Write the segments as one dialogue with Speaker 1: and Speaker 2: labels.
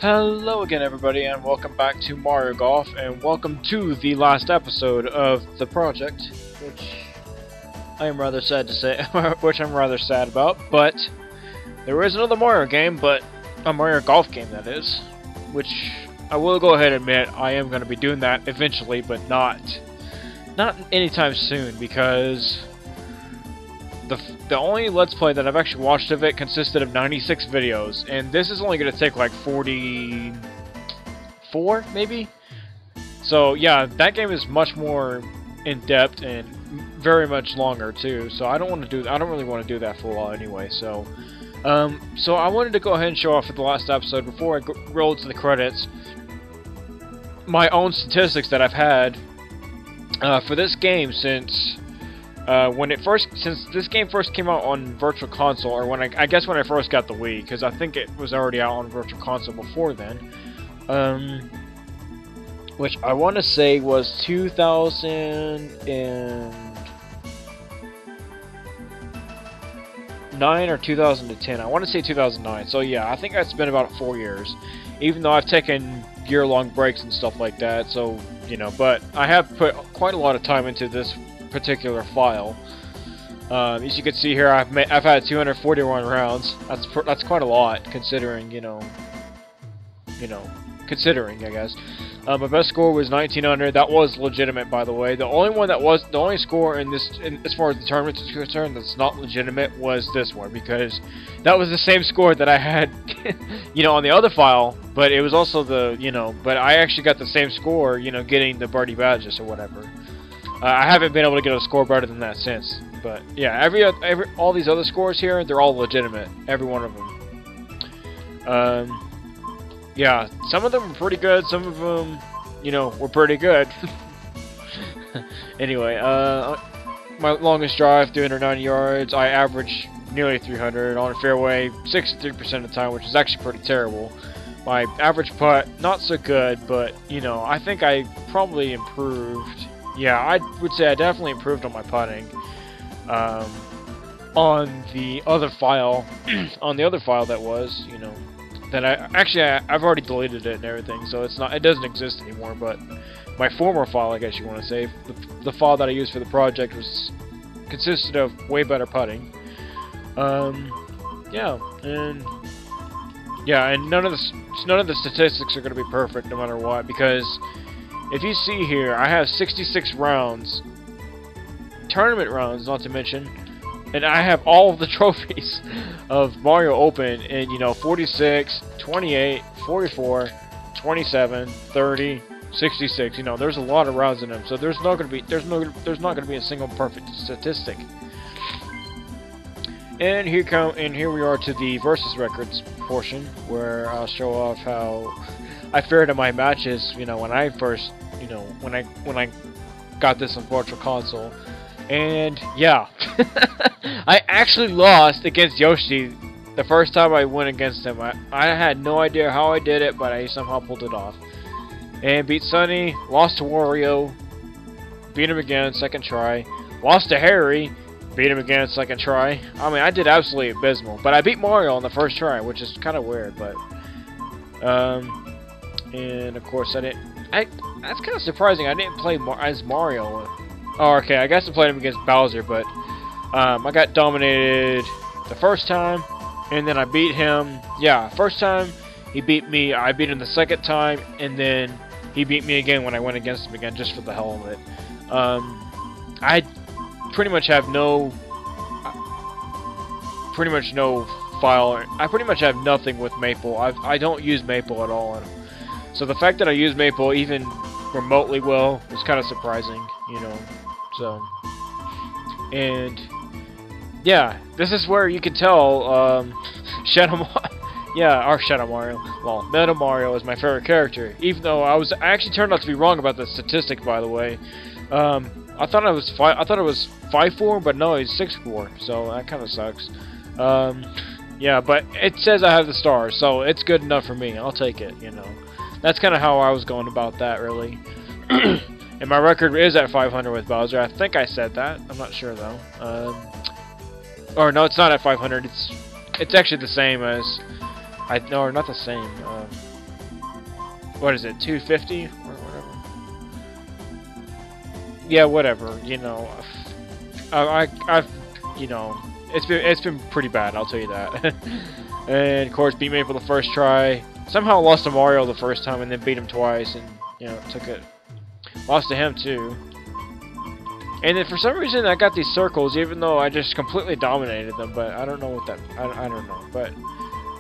Speaker 1: Hello again everybody and welcome back to Mario Golf and welcome to the last episode of the project, which I am rather sad to say, which I'm rather sad about, but there is another Mario game, but a Mario Golf game that is, which I will go ahead and admit I am going to be doing that eventually, but not anytime soon, because the only Let's Play that I've actually watched of it consisted of 96 videos, and this is only going to take like 44, maybe? So yeah, that game is much more in-depth and very much longer too, so I don't really want to do that for a while anyway, so I wanted to go ahead and show off for the last episode, before I roll to the credits, my own statistics that I've had for this game since this game first came out on Virtual Console, or when I guess when I first got the Wii, because I think it was already out on Virtual Console before then, which I want to say was 2009 or 2010. I want to say 2009. So yeah, I think it's been about 4 years, even though I've taken year-long breaks and stuff like that. So you know, but I have put quite a lot of time into this particular file. As you can see here, I've had 241 rounds. That's quite a lot, considering considering, I guess. My best score was 1900. That was legitimate, by the way. The only score as far as the tournament is concerned that's not legitimate was this one, because that was the same score that I had, on the other file. But it was also but I actually got the same score, getting the birdie badges or whatever. I haven't been able to get a score better than that since, but yeah, all these other scores here, they're all legitimate, every one of them. Yeah, some of them were pretty good, some of them, were pretty good. Anyway, my longest drive, 390 yards, I averaged nearly 300 on a fairway, 63% of the time, which is actually pretty terrible. My average putt, not so good, but, I think I probably improved. Yeah, I would say I definitely improved on my putting. On the other file, that was, that I've already deleted it and everything, so it doesn't exist anymore. But my former file, I guess you want to say, the file that I used for the project consisted of way better putting. Yeah, and none of the statistics are going to be perfect no matter what, because if you see here, I have 66 rounds, tournament rounds, not to mention, and I have all of the trophies of Mario Open in, 46, 28, 44, 27, 30, 66. There's a lot of rounds in them, so there's not going to be a single perfect statistic. And here we are to the versus records portion, where I'll show off how I fared in my matches, when I first, when I got this on Virtual Console. And yeah, I actually lost against Yoshi the first time I went against him. I had no idea how I did it, but I somehow pulled it off. And beat Sunny, lost to Wario, beat him again, second try. Lost to Harry, beat him again, second try. I mean, I did absolutely abysmal, but I beat Mario on the first try, which is kind of weird, but and of course that's kind of surprising. I didn't play as Mario. Oh, okay, I guess I played him against Bowser, but I got dominated the first time, and then I beat him. Yeah, first time he beat me, I beat him the second time, and then he beat me again when I went against him again, just for the hell of it. I pretty much have no file. I pretty much have nothing with Maple. I don't use Maple at all. So the fact that I use Maple even remotely well is kind of surprising, So, and yeah, this is where you can tell Shadow Mario. Well, Metal Mario is my favorite character, even though I actually turned out to be wrong about the statistic, by the way. I thought it was 5'4", but no, he's 6'4", so that kind of sucks. Yeah, but it says I have the stars, so it's good enough for me. I'll take it, That's kind of how I was going about that, really. And my record is at 500 with Bowser. I think I said that. I'm not sure, though. Or no, it's not at 500. It's actually the same as... No, not the same. what is it, 250 or whatever. Yeah, whatever. You know, I've you know, it's been pretty bad. I'll tell you that. And of course, beat Maple the first try. Somehow lost to Mario the first time, and then beat him twice, and you know, lost to him too. And then for some reason, I got these circles, even though I just completely dominated them. But I don't know what that. I don't know. But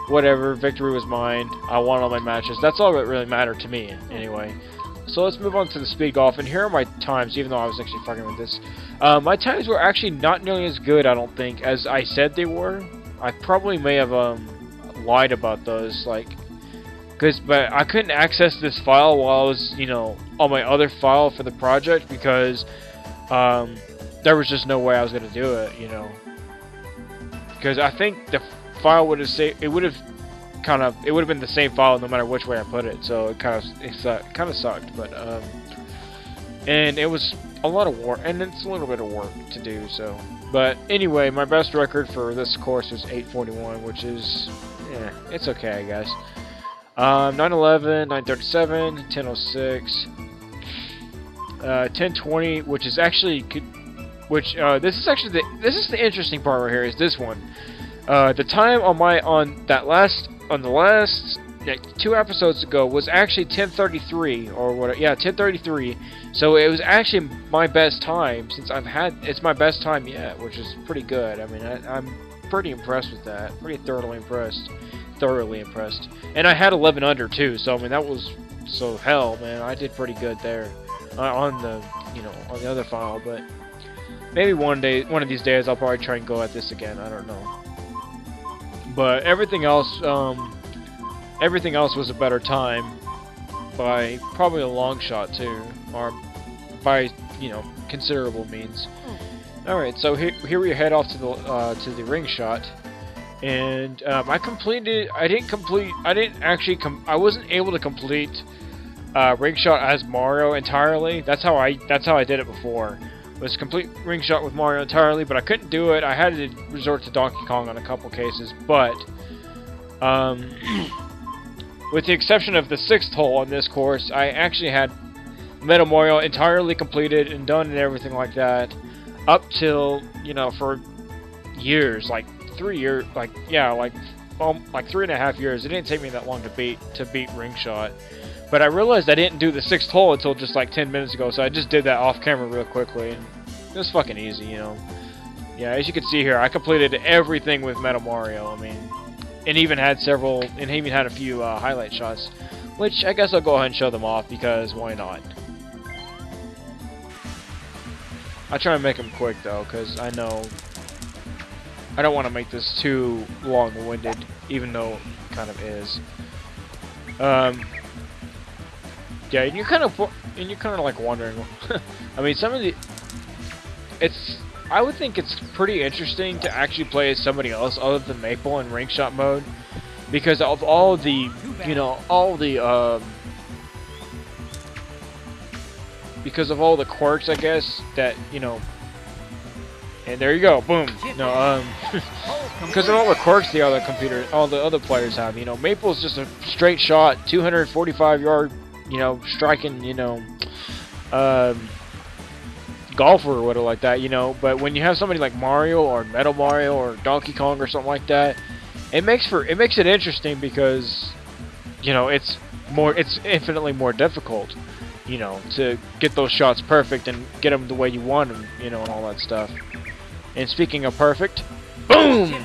Speaker 1: whatever. Victory was mine. I won all my matches. That's all that really mattered to me, anyway. So let's move on to the speed golf, and here are my times. Even though I was actually fucking with this, my times were actually not nearly as good, I don't think, as I said they were. I probably may have lied about those, like, but I couldn't access this file while I was, you know, on my other file for the project because there was just no way I was gonna do it, you know. Because I think the file would have saved. It would have been the same file no matter which way I put it. So it kind of sucked, but and it was a lot of work, and it's a little bit of work to do. So, but anyway, my best record for this course was 841, which is, yeah, it's okay, I guess. 911, 937, 1006, 1020, which is actually this is the interesting part right here. Is this one? The time on the last 2 episodes ago was actually 10:33 or what? Yeah, 10:33. So it was actually my best time since it's my best time yet, which is pretty good. I mean, I'm pretty impressed with that. Pretty thoroughly impressed. And I had 11 under too. So I mean, that was hell, man. I did pretty good there on the other file, but maybe one of these days I'll probably try and go at this again. I don't know. But everything else was a better time by probably a long shot too, or by, you know, considerable means. All right, so here we head off to the ring shot, and I wasn't able to complete ring shot as Mario entirely. That's how I did it before. Was complete ring shot with Mario entirely, but I couldn't do it. I had to resort to Donkey Kong on a couple cases, but with the exception of the 6th hole on this course, I actually had Metal Mario entirely completed and done and everything like that, up till, you know, for years, like 3 years, like 3.5 years. It didn't take me that long to beat ring shot. But I realized I didn't do the 6th hole until just like 10 minutes ago, so I just did that off camera real quickly, and it was fucking easy, you know. Yeah, as you can see here, I completed everything with Metal Mario. I mean, and even had a few highlight shots, which I guess I'll go ahead and show them off because why not? I try and make them quick though, because I know I don't want to make this too long-winded, even though it kind of is. Yeah, and you're kind of like wondering. I mean, I would think it's pretty interesting to actually play as somebody else other than Maple in ring shot mode, because of all the, because of all the quirks, I guess, that, you know. And there you go, boom. No, because of all the quirks all the other players have, you know, Maple's just a straight shot, 245-yard. You know, striking, you know, golfer or whatever like that, you know. But when you have somebody like Mario or Metal Mario or Donkey Kong or something like that, it makes it interesting because, you know, it's infinitely more difficult, you know, to get those shots perfect and get them the way you want them, you know, and all that stuff. And speaking of perfect, boom!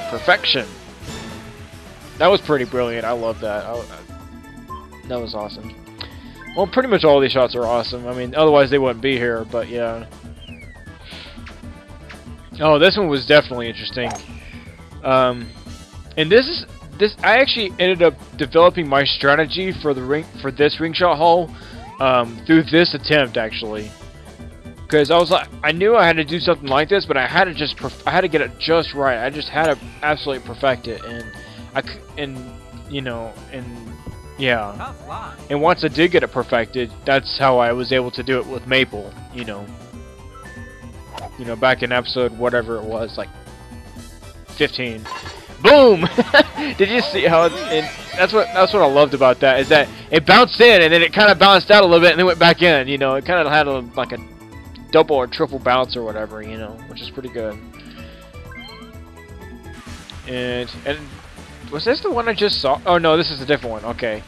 Speaker 1: Perfection. That was pretty brilliant. I love that. That was awesome. Well, pretty much all these shots are awesome. I mean, otherwise they wouldn't be here, but yeah. Oh, this one was definitely interesting. And this I actually ended up developing my strategy for this ring shot hole through this attempt, actually. Because I was like, I knew I had to do something like this, but I had to get it just right. I just had to absolutely perfect it, and yeah. And once I did get it perfected, that's how I was able to do it with Maple, you know. You know, back in episode whatever it was, like 15. Boom! Did you see how that's what I loved about that, is that it bounced in and then it kind of bounced out a little bit and then went back in. You know, it kind of had like a double or triple bounce or whatever. You know, which is pretty good. And was this the one I just saw? Oh no, this is a different one. Okay,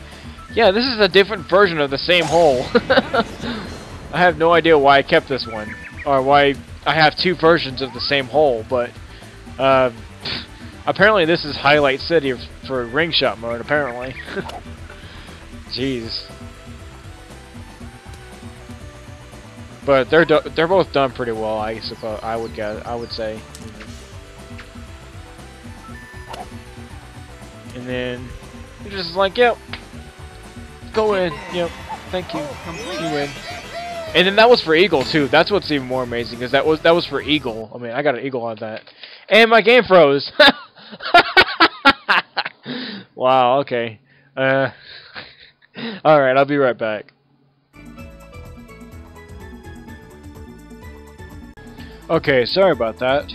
Speaker 1: yeah, this is a different version of the same hole. I have no idea why I kept this one, or why I have two versions of the same hole, but apparently this is Highlight City for ring shot mode, apparently. Jeez. But they're both done pretty well, I suppose. I would say. And then you're just like, yep, go in, yep, thank you, you win. And then that was for Eagle too. That's what's even more amazing, is that was for Eagle. I mean, I got an Eagle on that, and my game froze. Wow. Okay. All right. I'll be right back. Okay. Sorry about that.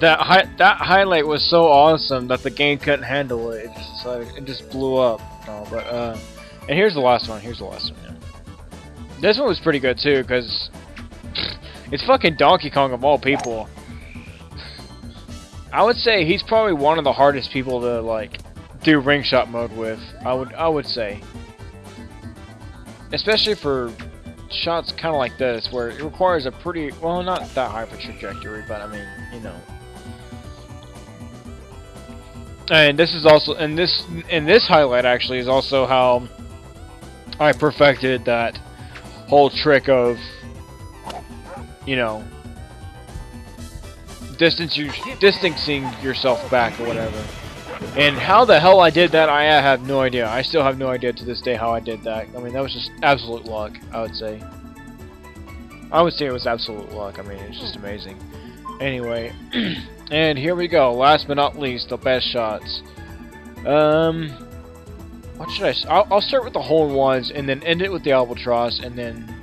Speaker 1: That highlight was so awesome that the game couldn't handle it. It just blew up. No, but and here's the last one. Here's the last one. Yeah. This one was pretty good too, because it's fucking Donkey Kong of all people. I would say he's probably one of the hardest people to like do ring shot mode with. I would say, especially for shots kind of like this, where it requires a pretty, well, not that high of a trajectory, but I mean, you know. And this is also, and this highlight actually is also how I perfected that whole trick of, you know, distancing yourself back or whatever. And how the hell I did that, I have no idea. I still have no idea to this day how I did that. I mean, that was just absolute luck, I would say. I would say it was absolute luck. I mean, it's just amazing. Anyway, and here we go. Last but not least, the best shots. What should I'll start with the hole-in-ones and then end it with the albatross, and then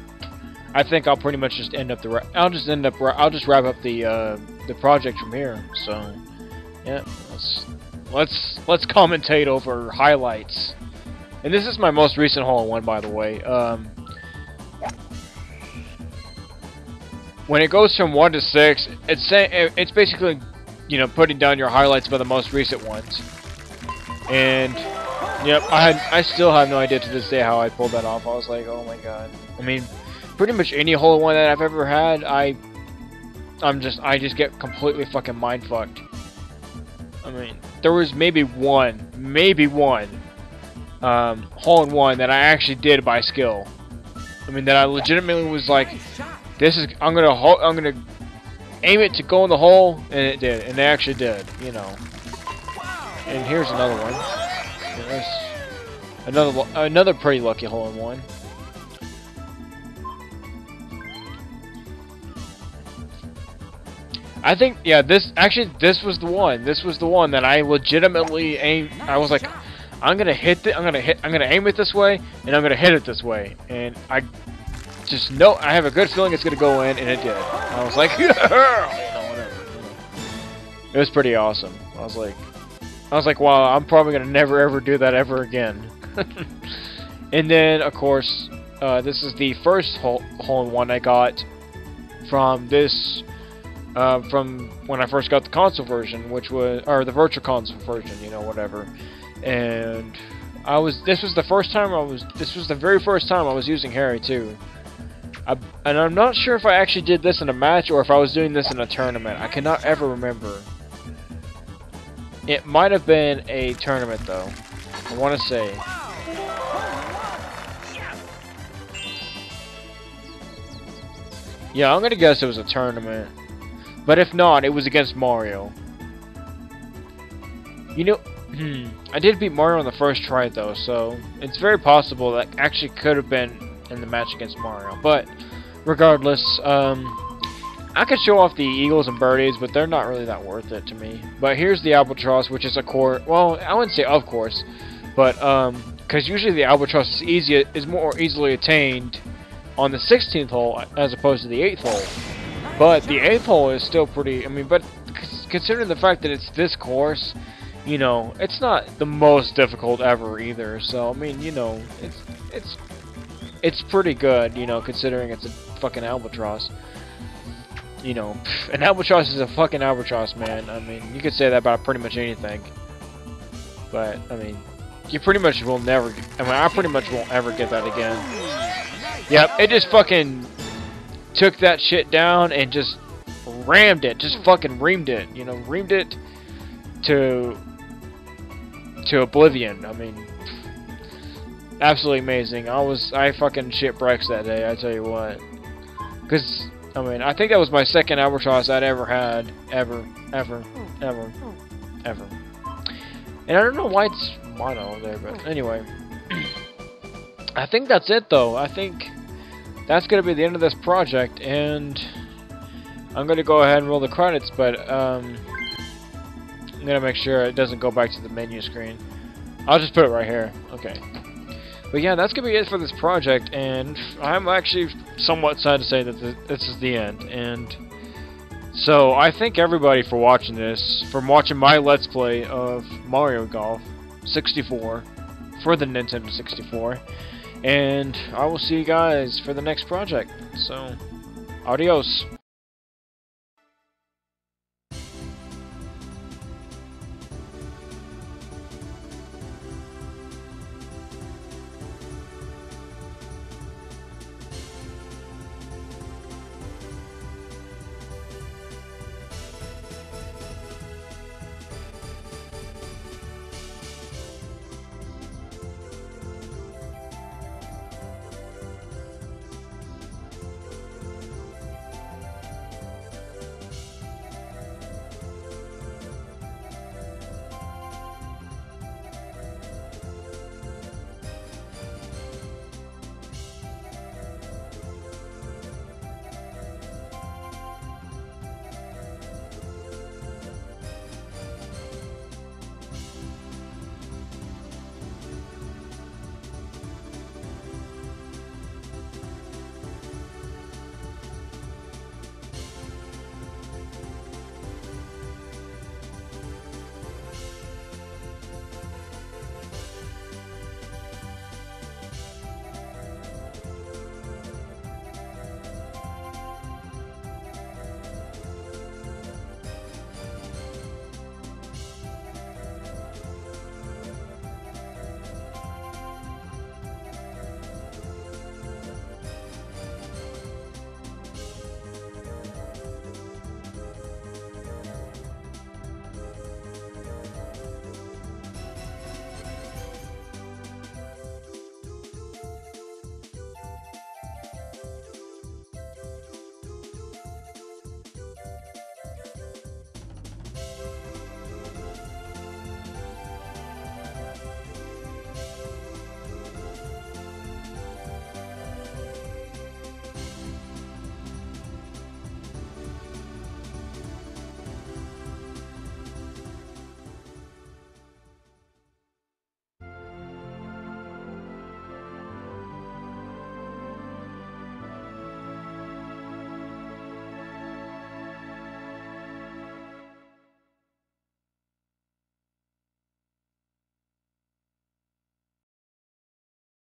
Speaker 1: I think I'll pretty much just end up I'll just wrap up the project from here. So, yeah, let's commentate over highlights. And this is my most recent hole-in-one, by the way. When it goes from 1 to 6, it's basically, you know, putting down your highlights by the most recent ones. And yep, I still have no idea to this day how I pulled that off. I was like, oh my god. I mean, pretty much any hole-in-one that I've ever had, I just get completely fucking mind fucked. I mean, there was maybe one hole-in-one that I actually did by skill. I mean, that I legitimately was like, I'm gonna aim it to go in the hole, and it did, and it actually did, you know. And here's another one. There's another pretty lucky hole-in-one. I think, yeah, this was the one. This was the one that I legitimately aimed. I was like, I'm gonna aim it this way, and I'm gonna hit it this way, and I just know, I have a good feeling it's gonna go in, and it did. I was like, yeah, you know, whatever. You know. It was pretty awesome. I was like, wow, I'm probably gonna never ever do that ever again. And then, of course, this is the first hole-in-one I got from this. From when I first got the console version, which was, or the virtual console version, you know, whatever. And this was the very first time I was using Harry too. And I'm not sure if I actually did this in a match or if I was doing this in a tournament. I cannot ever remember. It might have been a tournament though, I want to say. Yeah, I'm gonna guess it was a tournament. But if not, it was against Mario. You know, I did beat Mario on the first try though, so it's very possible that actually could have been in the match against Mario. But regardless, I could show off the Eagles and Birdies, but they're not really that worth it to me. But here's the Albatross, which is a course. Well, I wouldn't say of course, but because usually the Albatross is more easily attained on the 16th hole as opposed to the 8th hole. But the 8th hole is still pretty, I mean, but considering the fact that it's this course, you know, it's not the most difficult ever either. So I mean, you know, it's pretty good, you know, considering it's a fucking albatross. You know, an albatross is a fucking albatross, man. I mean, you could say that about pretty much anything. But I mean, you pretty much will never. I mean, I pretty much won't ever get that again. Yep, it just fucking took that shit down and just rammed it, just fucking reamed it, you know, reamed it to oblivion. I mean, absolutely amazing. I fucking shit bricks that day, I tell you what. Cause I mean, I think that was my second albatross I'd ever had, ever. And I don't know why it's mono there, but anyway. I think that's it though. I think that's gonna be the end of this project, and I'm gonna go ahead and roll the credits, but I'm gonna make sure it doesn't go back to the menu screen. I'll just put it right here. Okay. But yeah, that's gonna be it for this project, and I'm actually somewhat sad to say that this is the end. And so I thank everybody for watching this, for watching my Let's Play of Mario Golf 64 for the Nintendo 64. And I will see you guys for the next project. So, adios.